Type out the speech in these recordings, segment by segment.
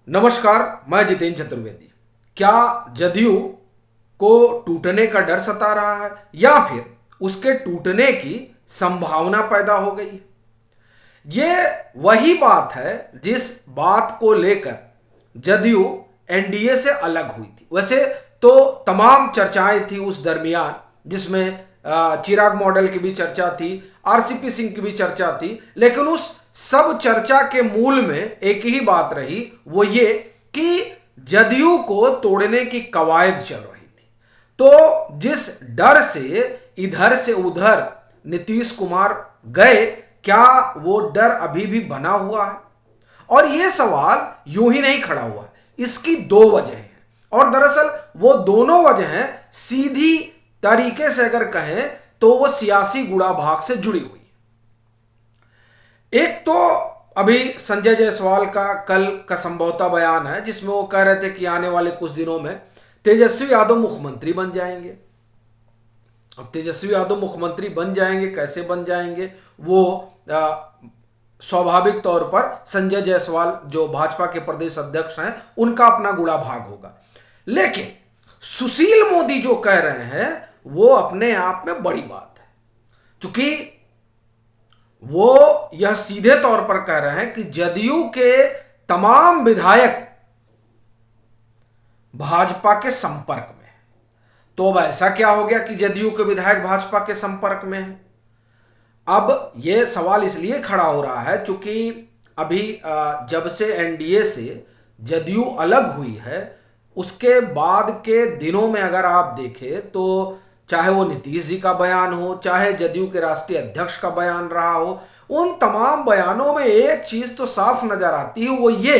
नमस्कार, मैं जितेंद्र चतुर्वेदी। क्या जदयू को टूटने का डर सता रहा है या फिर उसके टूटने की संभावना पैदा हो गई है? ये वही बात है जिस बात को लेकर जदयू एनडीए से अलग हुई थी। वैसे तो तमाम चर्चाएं थी उस दरमियान, जिसमें चिराग मॉडल की भी चर्चा थी, आरसीपी सिंह की भी चर्चा थी, लेकिन उस सब चर्चा के मूल में एक ही बात रही, वो ये कि जदयू को तोड़ने की कवायद चल रही थी। तो जिस डर से इधर से उधर नीतीश कुमार गए, क्या वो डर अभी भी बना हुआ है? और ये सवाल यूं ही नहीं खड़ा हुआ है, इसकी दो वजह हैं। और दरअसल वो दोनों वजह सीधी तरीके से अगर कहें तो वो सियासी गुड़ा भाग से जुड़ी हुई। एक तो अभी संजय जायसवाल का कल का संभवतः बयान है, जिसमें वो कह रहे थे कि आने वाले कुछ दिनों में तेजस्वी यादव मुख्यमंत्री बन जाएंगे। अब तेजस्वी यादव मुख्यमंत्री बन जाएंगे, कैसे बन जाएंगे, वो स्वाभाविक तौर पर संजय जायसवाल जो भाजपा के प्रदेश अध्यक्ष हैं उनका अपना गुड़ा भाग होगा। लेकिन सुशील मोदी जो कह रहे हैं वो अपने आप में बड़ी बात है, क्योंकि वो यह सीधे तौर पर कह रहे हैं कि जदयू के तमाम विधायक भाजपा के संपर्क में हैं। तो अब ऐसा क्या हो गया कि जदयू के विधायक भाजपा के संपर्क में हैं? अब यह सवाल इसलिए खड़ा हो रहा है क्योंकि अभी जब से एनडीए से जदयू अलग हुई है, उसके बाद के दिनों में अगर आप देखें तो चाहे वो नीतीश जी का बयान हो, चाहे जदयू के राष्ट्रीय अध्यक्ष का बयान रहा हो, उन तमाम बयानों में एक चीज तो साफ नजर आती है, वो ये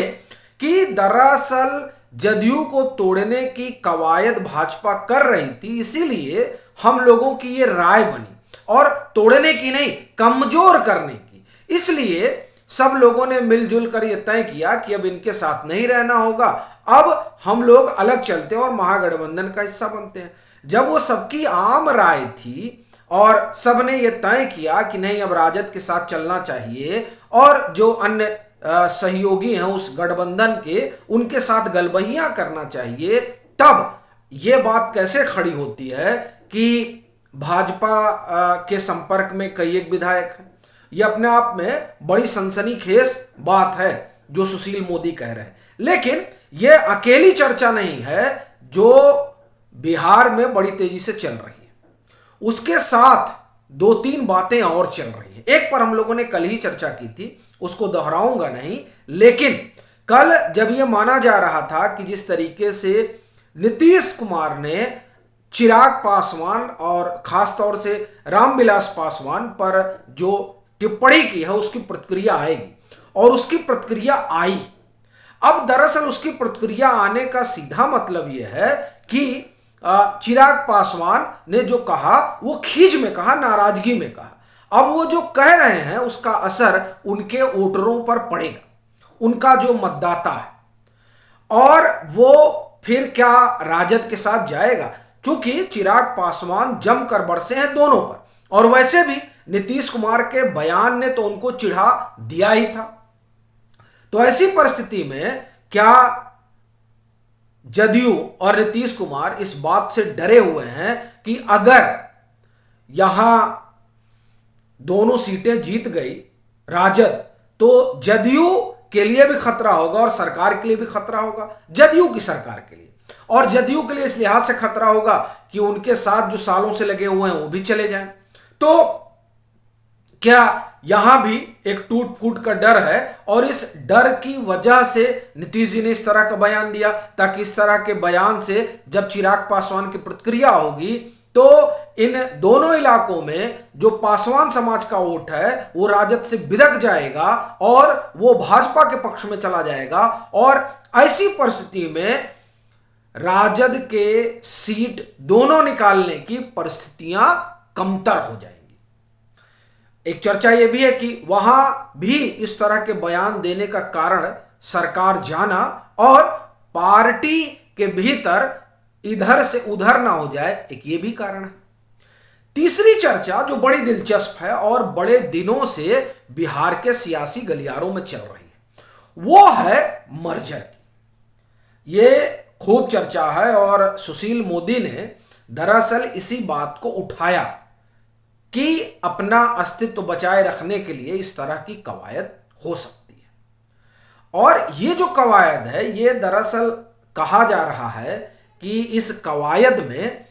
कि दरअसल जदयू को तोड़ने की कवायद भाजपा कर रही थी, इसीलिए हम लोगों की ये राय बनी, और तोड़ने की नहीं, कमजोर करने की। इसलिए सब लोगों ने मिलजुल कर यह तय किया कि अब इनके साथ नहीं रहना होगा, अब हम लोग अलग चलते हैं और महागठबंधन का हिस्सा बनते हैं। जब वो सबकी आम राय थी और सबने ये तय किया कि नहीं, अब राजद के साथ चलना चाहिए और जो अन्य सहयोगी हैं उस गठबंधन के, उनके साथ गलबहियां करना चाहिए, तब ये बात कैसे खड़ी होती है कि भाजपा के संपर्क में कई एक विधायक हैं। ये अपने आप में बड़ी सनसनीखेज बात है जो सुशील मोदी कह रहे हैं। लेकिन यह अकेली चर्चा नहीं है जो बिहार में बड़ी तेजी से चल रही है, उसके साथ दो तीन बातें और चल रही हैं। एक पर हम लोगों ने कल ही चर्चा की थी, उसको दोहराऊंगा नहीं, लेकिन कल जब यह माना जा रहा था कि जिस तरीके से नीतीश कुमार ने चिराग पासवान और खासतौर से रामविलास पासवान पर जो टिप्पणी की है उसकी प्रतिक्रिया आएगी, और उसकी प्रतिक्रिया आई। अब दरअसल उसकी प्रतिक्रिया आने का सीधा मतलब यह है कि चिराग पासवान ने जो कहा वो खींच में कहा, नाराजगी में कहा। अब वो जो कह रहे हैं उसका असर उनके वोटरों पर पड़ेगा, उनका जो मतदाता है, और वो फिर क्या राजद के साथ जाएगा, क्योंकि चिराग पासवान जमकर बरसे हैं दोनों पर, और वैसे भी नीतीश कुमार के बयान ने तो उनको चिढ़ा दिया ही था। तो ऐसी परिस्थिति में क्या जदयू और नीतीश कुमार इस बात से डरे हुए हैं कि अगर यहां दोनों सीटें जीत गई राजद, तो जदयू के लिए भी खतरा होगा और सरकार के लिए भी खतरा होगा, जदयू की सरकार के लिए। और जदयू के लिए इस लिहाज से खतरा होगा कि उनके साथ जो सालों से लगे हुए हैं वो भी चले जाएं। तो क्या यहां भी एक टूट फूट का डर है, और इस डर की वजह से नीतीश जी ने इस तरह का बयान दिया, ताकि इस तरह के बयान से जब चिराग पासवान की प्रतिक्रिया होगी तो इन दोनों इलाकों में जो पासवान समाज का वोट है वो राजद से बिदक जाएगा और वो भाजपा के पक्ष में चला जाएगा, और ऐसी परिस्थिति में राजद के सीट दोनों निकालने की परिस्थितियां कमतर हो जाएंगी। एक चर्चा यह भी है कि वहां भी इस तरह के बयान देने का कारण सरकार जाना और पार्टी के भीतर इधर से उधर ना हो जाए, एक ये भी कारण है। तीसरी चर्चा जो बड़ी दिलचस्प है और बड़े दिनों से बिहार के सियासी गलियारों में चल रही है, वो है मर्जर की। ये खूब चर्चा है और सुशील मोदी ने दरअसल इसी बात को उठाया कि अपना अस्तित्व बचाए रखने के लिए इस तरह की कवायद हो सकती है। और ये जो कवायद है ये दरअसल कहा जा रहा है कि इस कवायद में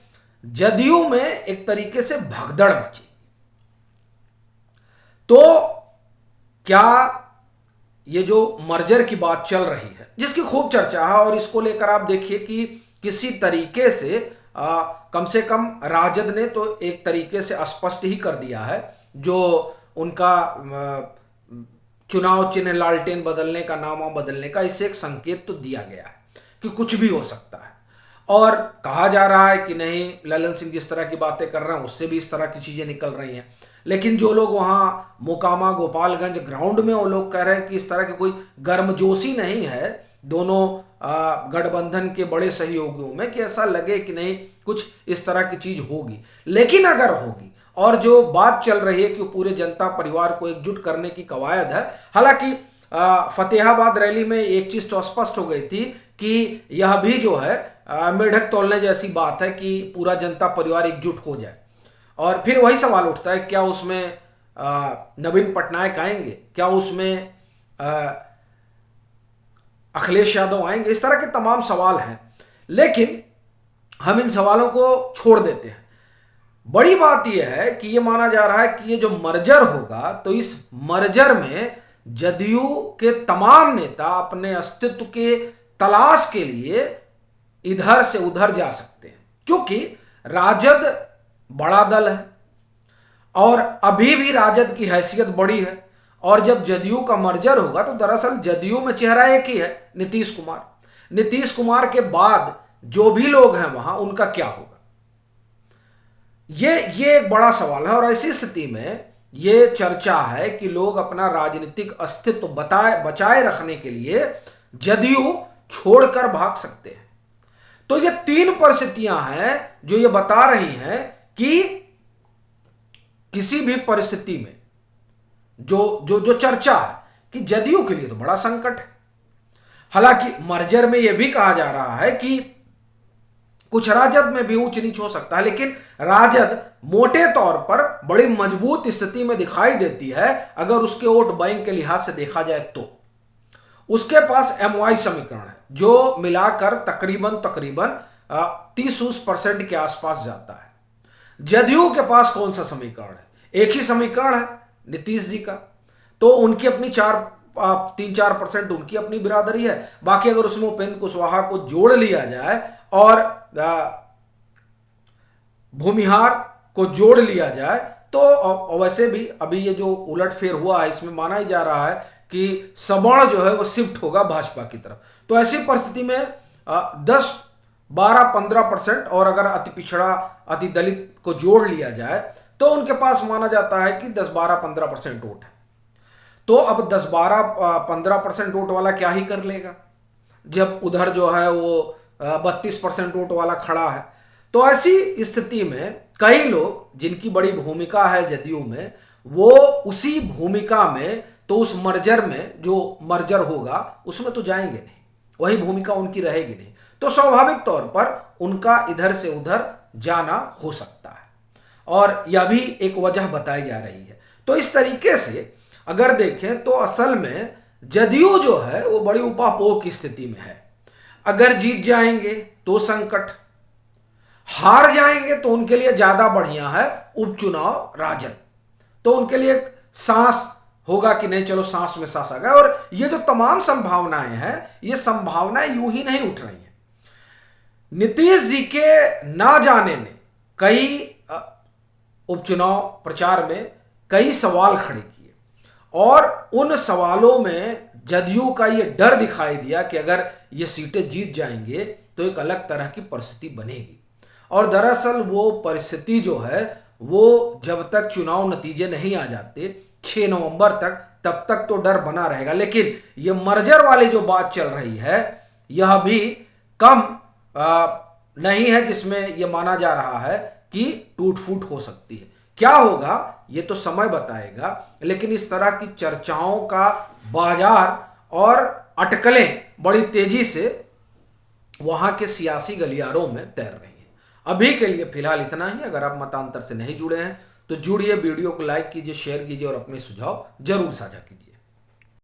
जदयू में एक तरीके से भगदड़ मची। तो क्या ये जो मर्जर की बात चल रही है जिसकी खूब चर्चा है, और इसको लेकर आप देखिए कि किसी तरीके से कम से कम राजद ने तो एक तरीके से स्पष्ट ही कर दिया है, जो उनका चुनाव चिन्ह लालटेन बदलने का, नामा बदलने का, इससे एक संकेत तो दिया गया है कि कुछ भी हो सकता है। और कहा जा रहा है कि नहीं, ललन सिंह जिस तरह की बातें कर रहे हैं उससे भी इस तरह की चीजें निकल रही हैं। लेकिन जो लोग वहां मोकामा गोपालगंज ग्राउंड में वो लोग कह रहे हैं कि इस तरह की कोई गर्मजोशी नहीं है दोनों गठबंधन के बड़े सहयोगियों में कि ऐसा लगे कि नहीं कुछ इस तरह की चीज होगी। लेकिन अगर होगी, और जो बात चल रही है कि पूरे जनता परिवार को एकजुट करने की कवायद है। हालांकि फतेहाबाद रैली में एक चीज तो स्पष्ट हो गई थी कि यह भी जो है मेढक तोलने जैसी बात है कि पूरा जनता परिवार एकजुट हो जाए। और फिर वही सवाल उठता है, क्या उसमें नवीन पटनायक आएंगे, क्या उसमें अखिलेश यादव आएंगे, इस तरह के तमाम सवाल हैं। लेकिन हम इन सवालों को छोड़ देते हैं। बड़ी बात यह है कि यह माना जा रहा है कि ये जो मर्जर होगा तो इस मर्जर में जदयू के तमाम नेता अपने अस्तित्व के तलाश के लिए इधर से उधर जा सकते हैं, क्योंकि राजद बड़ा दल है और अभी भी राजद की हैसियत बड़ी है। और जब जदयू का मर्जर होगा तो दरअसल जदयू में चेहरा एक ही है, नीतीश कुमार। नीतीश कुमार के बाद जो भी लोग हैं वहां, उनका क्या होगा, ये एक बड़ा सवाल है। और ऐसी स्थिति में ये चर्चा है कि लोग अपना राजनीतिक अस्तित्व बचाए रखने के लिए जदयू छोड़कर भाग सकते हैं। तो ये तीन परिस्थितियां हैं जो ये बता रही हैं कि किसी भी परिस्थिति में जो चर्चा है कि जदयू के लिए तो बड़ा संकट है। हालांकि मर्जर में यह भी कहा जा रहा है कि कुछ राजद में भी ऊंच नीच हो सकता है, लेकिन राजद मोटे तौर पर बड़ी मजबूत स्थिति में दिखाई देती है अगर उसके वोट बैंक के लिहाज से देखा जाए तो। उसके पास MY समीकरण है जो मिलाकर तकरीबन 30% के आसपास जाता है। जदयू के पास कौन सा समीकरण है? एक ही समीकरण है, नीतीश जी का। तो उनकी अपनी 3-4% उनकी अपनी बिरादरी है। बाकी अगर उसमें उपेंद्र कुशवाहा को जोड़ लिया जाए और भूमिहार को जोड़ लिया जाए तो वैसे भी अभी ये जो उलटफेर हुआ है इसमें माना ही जा रहा है कि सवर्ण जो है वो शिफ्ट होगा भाजपा की तरफ। तो ऐसी परिस्थिति में 10-12-15% और अगर अति पिछड़ा, अति दलित को जोड़ लिया जाए तो उनके पास माना जाता है कि 10-12-15% वोट है। तो अब 10-12-15% वोट वाला क्या ही कर लेगा जब उधर जो है वो 32% वोट वाला खड़ा है। तो ऐसी स्थिति में कई लोग जिनकी बड़ी भूमिका है जदयू में, वो उसी भूमिका में, तो उस मर्जर में जो मर्जर होगा उसमें तो जाएंगे नहीं, वही भूमिका उनकी रहेगी नहीं। तो स्वाभाविक तौर पर उनका इधर से उधर जाना हो सकता है और यह भी एक वजह बताई जा रही है। तो इस तरीके से अगर देखें तो असल में जदयू जो है वो बड़ी उपापोह की स्थिति में है। अगर जीत जाएंगे तो संकट, हार जाएंगे तो उनके लिए ज्यादा बढ़िया है उपचुनाव राजद, तो उनके लिए एक सांस होगा कि नहीं चलो सांस में सांस आ गया। और ये जो तमाम संभावनाएं हैं, ये संभावनाएं यूं ही नहीं उठ रही हैं। नीतीश जी के ना जाने ने कई उपचुनाव प्रचार में कई सवाल खड़े किए और उन सवालों में जदयू का ये डर दिखाई दिया कि अगर ये सीटें जीत जाएंगे तो एक अलग तरह की परिस्थिति बनेगी। और दरअसल वो परिस्थिति जो है वो जब तक चुनाव नतीजे नहीं आ जाते 6 नवंबर तक, तब तक तो डर बना रहेगा। लेकिन ये मर्जर वाली जो बात चल रही है यह भी कम नहीं है, जिसमें यह माना जा रहा है कि टूट फूट हो सकती है। क्या होगा ये तो समय बताएगा, लेकिन इस तरह की चर्चाओं का बाजार और अटकलें बड़ी तेजी से वहां के सियासी गलियारों में तैर रही हैं। अभी के लिए फिलहाल इतना ही। अगर आप मतांतर से नहीं जुड़े हैं तो जुड़िए, वीडियो को लाइक कीजिए, शेयर कीजिए और अपने सुझाव जरूर साझा कीजिए।